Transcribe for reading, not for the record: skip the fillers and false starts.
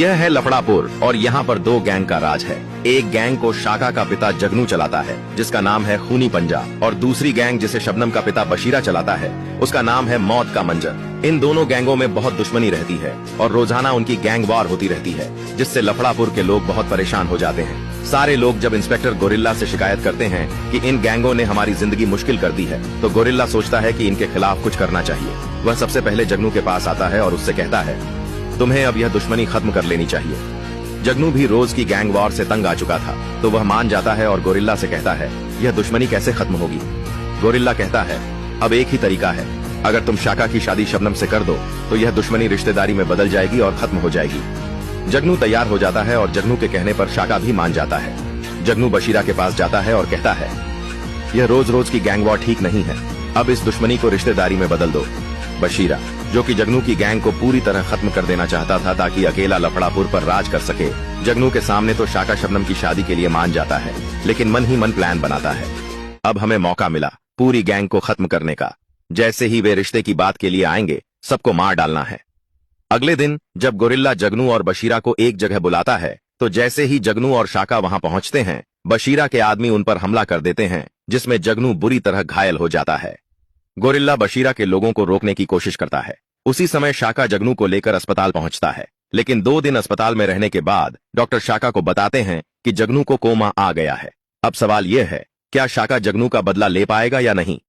यह है लफड़ापुर और यहाँ पर दो गैंग का राज है। एक गैंग को शाका का पिता जगनू चलाता है जिसका नाम है खूनी पंजा, और दूसरी गैंग जिसे शबनम का पिता बशीरा चलाता है उसका नाम है मौत का मंजर। इन दोनों गैंगों में बहुत दुश्मनी रहती है और रोजाना उनकी गैंग वार होती रहती है, जिससे लफड़ापुर के लोग बहुत परेशान हो जाते हैं। सारे लोग जब इंस्पेक्टर गोरिल्ला से शिकायत करते हैं कि इन गैंगों ने हमारी जिंदगी मुश्किल कर दी है, तो गोरिल्ला सोचता है कि इनके खिलाफ कुछ करना चाहिए। वह सबसे पहले जगनू के पास आता है और उससे कहता है, तुम्हें अब यह दुश्मनी खत्म कर लेनी चाहिए। जगनू भी रोज की गैंग वॉर से तंग आ चुका था, तो वह मान जाता है और गोरिल्ला से कहता है, यह दुश्मनी कैसे खत्म होगी। गोरिल्ला कहता है, अब एक ही तरीका है, अगर तुम शाका की शादी शबनम से कर दो तो यह दुश्मनी रिश्तेदारी में बदल जाएगी और खत्म हो जाएगी। जगनू तैयार हो जाता है और जगनू के कहने पर शाका भी मान जाता है। जगनू बशीरा के पास जाता है और कहता है, यह रोज रोज की गैंग वॉर ठीक नहीं है, अब इस दुश्मनी को रिश्तेदारी में बदल दो। बशीरा, जो कि जगनू की गैंग को पूरी तरह खत्म कर देना चाहता था ताकि अकेला लफड़ापुर पर राज कर सके, जगनू के सामने तो शाका शबनम की शादी के लिए मान जाता है, लेकिन मन ही मन प्लान बनाता है। अब हमें मौका मिला पूरी गैंग को खत्म करने का। जैसे ही वे रिश्ते की बात के लिए आएंगे, सबको मार डालना है। अगले दिन जब गोरिल्ला जगनू और बशीरा को एक जगह बुलाता है, तो जैसे ही जगनू और शाका वहां पहुंचते हैं, बशीरा के आदमी उन पर हमला कर देते हैं, जिसमें जगनू बुरी तरह घायल हो जाता है। गोरिल्ला बशीरा के लोगों को रोकने की कोशिश करता है। उसी समय शाका जगनू को लेकर अस्पताल पहुंचता है, लेकिन 2 दिन अस्पताल में रहने के बाद डॉक्टर शाका को बताते हैं कि जगनू को कोमा आ गया है। अब सवाल यह है, क्या शाका जगनू का बदला ले पाएगा या नहीं।